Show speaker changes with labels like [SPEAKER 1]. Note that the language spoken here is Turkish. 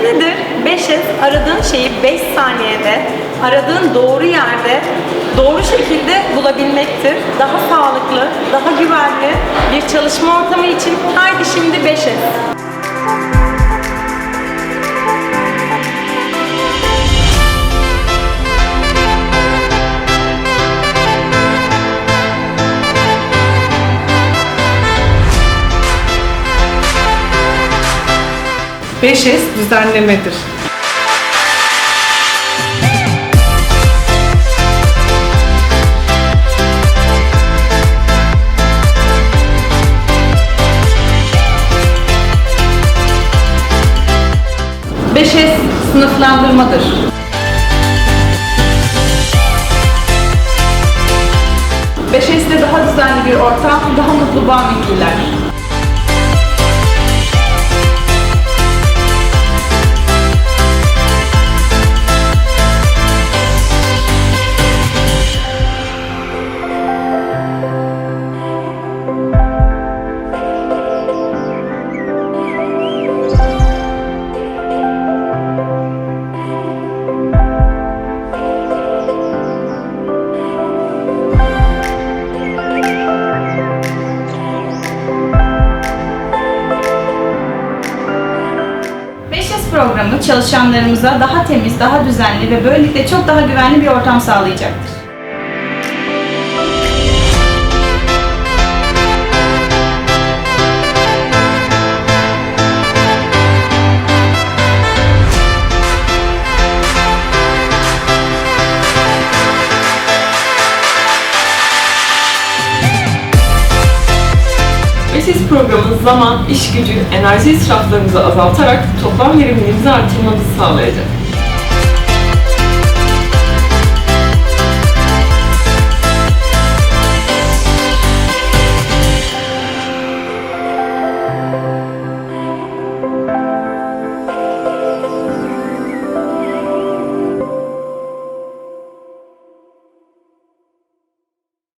[SPEAKER 1] nedir? 5S, aradığın şeyi 5 saniyede, aradığın doğru yerde, doğru şekilde bulabilmektir. Daha sağlıklı, daha güvenli bir çalışma ortamı için haydi şimdi 5S.
[SPEAKER 2] Beş S düzenlemedir.
[SPEAKER 3] Beş S sınıflandırmadır. Beş S'de daha düzenli bir ortam, daha mutlu Banvitliler. Programı çalışanlarımıza daha temiz, daha düzenli ve böylelikle çok daha güvenli bir ortam sağlayacaktır.
[SPEAKER 2] Siz programın zaman, iş gücü, enerji israflarınızı azaltarak toplam verimliliğinizi artırmanızı sağlayacak.